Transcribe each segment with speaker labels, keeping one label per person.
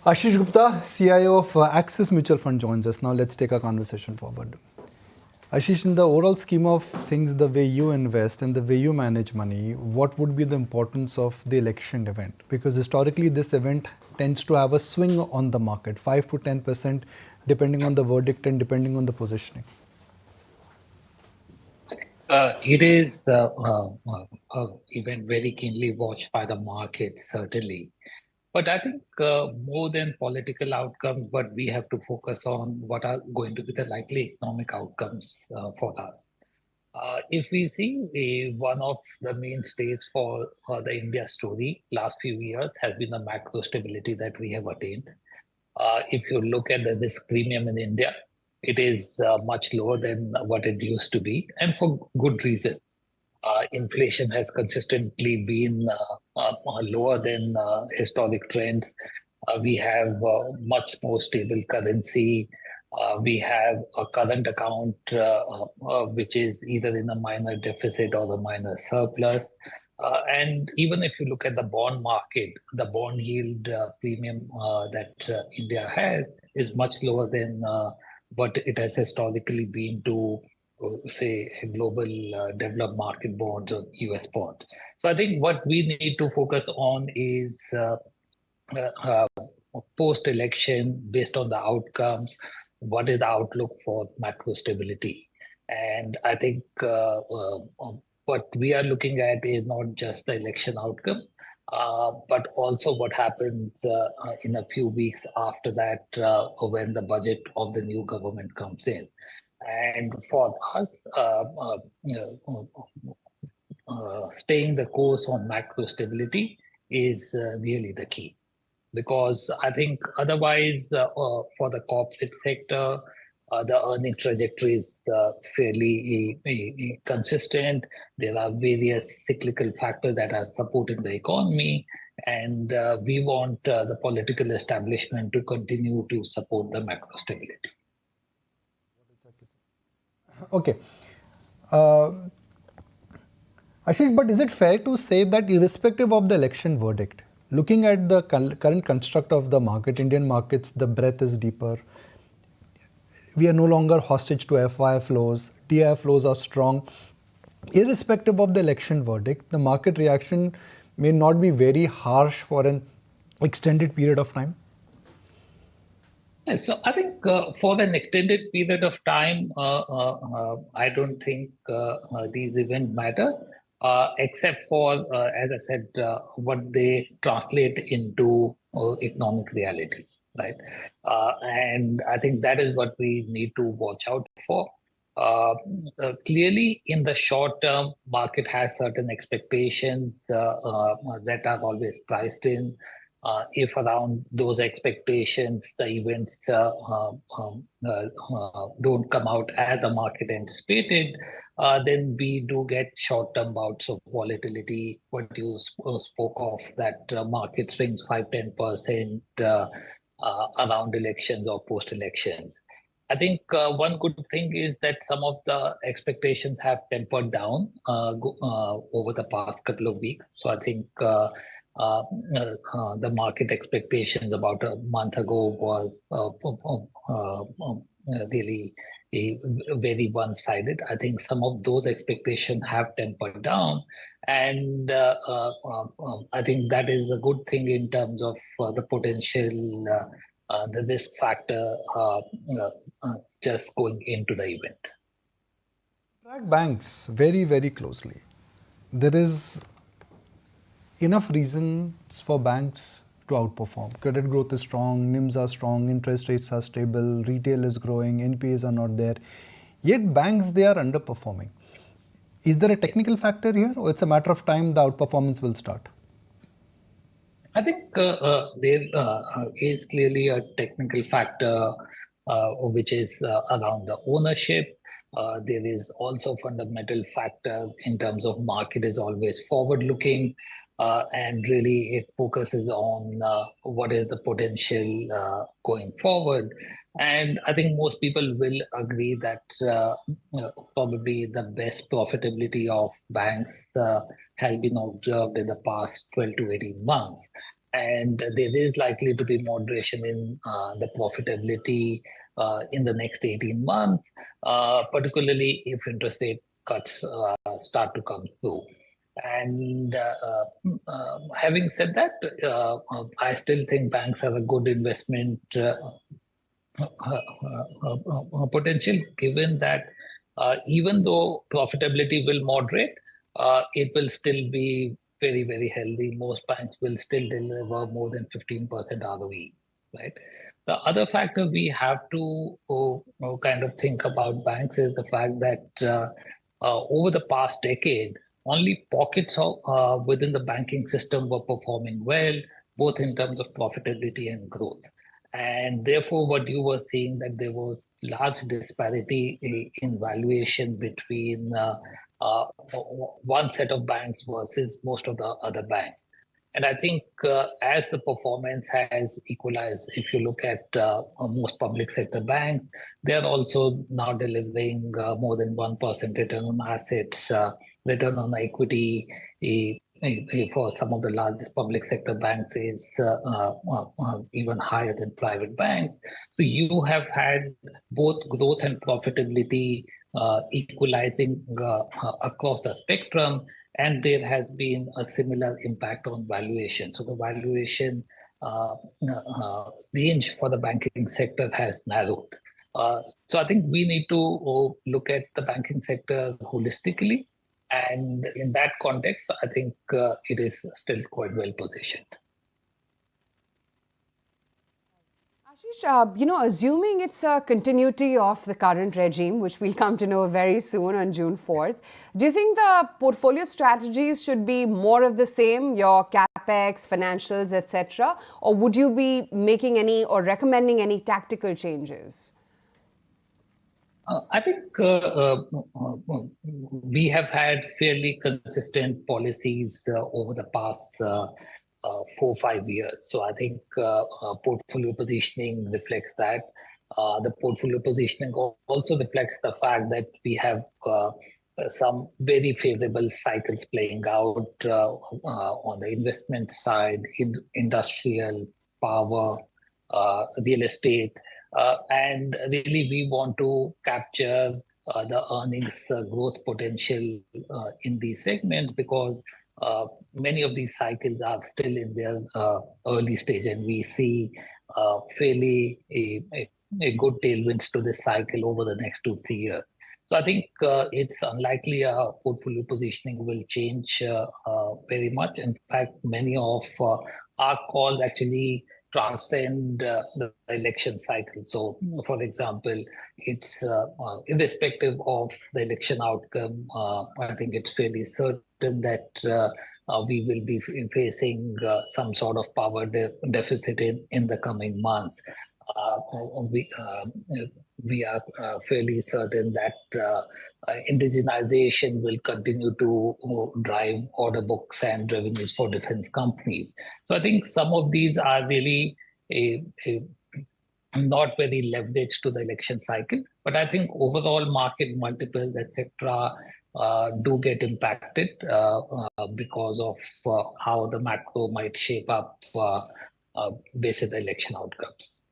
Speaker 1: Ashish Gupta, CIO of Axis Mutual Fund joins us. Now let's take our conversation forward. Ashish, in the overall scheme of things, the way you invest and the way you manage money, what would be the importance of the election event? Because historically, this event tends to have a swing on the market, 5 to 10%, depending on the verdict and depending on the positioning.
Speaker 2: It is event very keenly watched by the market, certainly. But I think more than political outcomes, what we have to focus on what are going to be the likely economic outcomes for us. If we see one of the mainstays for the India story last few years has been the macro stability that we have attained. If you look at the risk premium in India, it is much lower than what it used to be, and for good reason. Inflation has consistently been lower than historic trends. We have much more stable currency. We have a current account which is either in a minor deficit or a minor surplus. And even if you look at the bond market, the bond yield premium that India has is much lower than what it has historically been to, say, global developed market bonds or US bonds. So I think what we need to focus on is uh, post-election, based on the outcomes, what is the outlook for macro stability? And I think what we are looking at is not just the election outcome, but also what happens in a few weeks after that when the budget of the new government comes in. And for us, staying the course on macro stability is really the key. Because I think otherwise, for the corporate sector, the earning trajectory is fairly consistent. There are various cyclical factors that are supporting the economy, and we want the political establishment to continue to support the macro stability.
Speaker 1: Okay. Uh, Ashish, but is it fair to say that irrespective of the election verdict, looking at the current construct of the market, Indian markets, the breadth is deeper. We are no longer hostage to FI flows. DI flows are strong. Irrespective of the election verdict, the market reaction may not be very harsh for an extended period of time.
Speaker 2: So I think for an extended period of time, I don't think these events matter, except for, as I said, what they translate into economic realities, right? And I think that is what we need to watch out for. Clearly, in the short term, market has certain expectations that are always priced in. If around those expectations, the events don't come out as the market anticipated, then we do get short-term bouts of volatility. What you spoke of, that market swings 5-10% around elections or post-elections. I think one good thing is that some of the expectations have tempered down over the past couple of weeks. So I think the market expectations about a month ago was really very one-sided. I think some of those expectations have tempered down, and I think that is a good thing in terms of the potential, the risk factor just going into the event.
Speaker 1: Track banks very, very closely. There is enough reasons for banks to outperform. Credit growth is strong, NIMs are strong, interest rates are stable, retail is growing, NPAs are not there. Yet banks, they are underperforming. Is there a technical factor here, or it's a matter of time the outperformance will start?
Speaker 2: I think there is clearly a technical factor which is around the ownership. There is also fundamental factors in terms of market is always forward looking, and really it focuses on what is the potential going forward. And I think most people will agree that probably the best profitability of banks has been observed in the past 12 to 18 months. and there is likely to be moderation in the profitability in the next 18 months, particularly if interest rate cuts start to come through. And having said that, I still think banks have a good investment potential, given that even though profitability will moderate, it will still be very, very healthy. Most banks will still deliver more than 15% ROE, right? The other factor we have to kind of think about banks is the fact that over the past decade, only pockets of within the banking system were performing well, both in terms of profitability and growth. And therefore, what you were seeing that there was large disparity in valuation between one set of banks versus most of the other banks. And I think as the performance has equalized, if you look at most public sector banks, they are also now delivering more than 1% return on assets, return on equity. For some of the largest public sector banks is even higher than private banks. So you have had both growth and profitability equalizing across the spectrum, and there has been a similar impact on valuation. So the valuation range for the banking sector has narrowed. So I think we need to look at the banking sector holistically. And in that context, I think it is still quite well positioned.
Speaker 3: Ashish, assuming it's a continuity of the current regime, which we'll come to know very soon on June 4th, do you think the portfolio strategies should be more of the same, your capex, financials, etc., or would you be making any or recommending any tactical changes?
Speaker 2: I think we have had fairly consistent policies over the past 4 or 5 years. So I think portfolio positioning reflects that. The portfolio positioning also reflects the fact that we have some very favorable cycles playing out on the investment side, in industrial, power, real estate. And really, we want to capture the earnings growth potential in these segments because many of these cycles are still in their early stage, and we see fairly a good tailwinds to this cycle over the next 2 or 3 years. So I think it's unlikely our portfolio positioning will change very much. In fact, many of our calls actually transcend the election cycle. So, for example, it's irrespective of the election outcome, I think it's fairly certain that we will be facing some sort of power deficit in the coming months. We are fairly certain that indigenization will continue to drive order books and revenues for defense companies. So I think some of these are really not very leveraged to the election cycle, but I think overall market multiples, etc., do get impacted because of how the macro might shape up based on the election outcomes.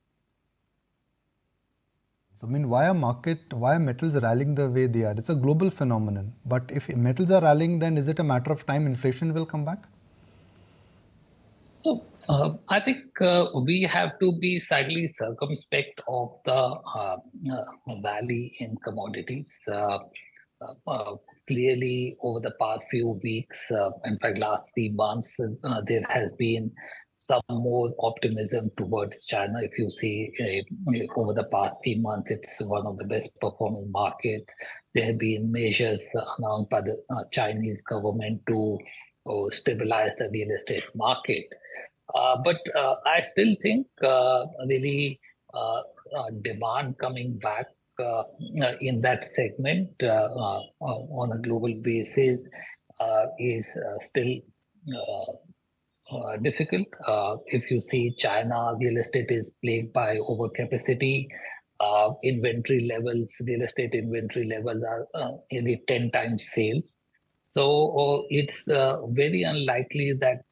Speaker 1: So, I mean, why are metals rallying the way they are? It's a global phenomenon. But if metals are rallying, then is it a matter of time inflation will come back?
Speaker 2: So, I think we have to be slightly circumspect of the rally in commodities. Clearly, over the past few weeks, in fact, last 3 months, there has been some more optimism towards China. If you see over the past 3 months, it's one of the best performing markets. There have been measures announced by the Chinese government to stabilize the real estate market. But I still think really demand coming back in that segment on a global basis is still difficult. If you see China, real estate is plagued by overcapacity. Inventory levels, real estate inventory levels are nearly 10 times sales. So it's very unlikely that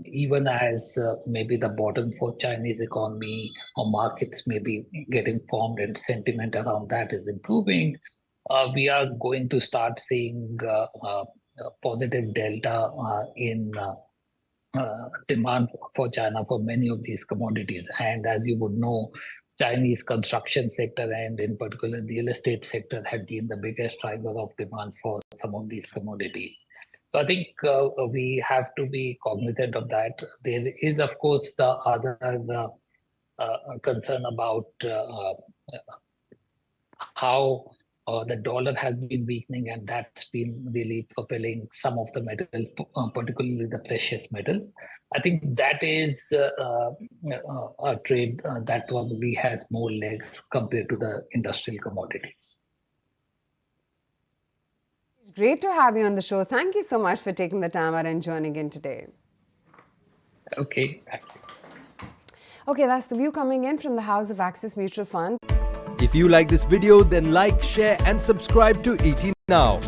Speaker 2: even as maybe the bottom for Chinese economy or markets may be getting formed and sentiment around that is improving, we are going to start seeing positive delta in demand for China for many of these commodities. And as you would know, Chinese construction sector and in particular real estate sector had been the biggest driver of demand for some of these commodities. So I think we have to be cognizant of that. There is, of course, the other concern about how the dollar has been weakening, and that's been really propelling some of the metals, particularly the precious metals. I think that is a trade that probably has more legs compared to the industrial commodities.
Speaker 3: Great to have you on the show. Thank you so much for taking the time out and joining in today.
Speaker 2: Okay, thank you.
Speaker 3: Okay, that's the view coming in from the House of Axis Mutual Fund.
Speaker 4: If you like this video, then like, share and subscribe to ET Now.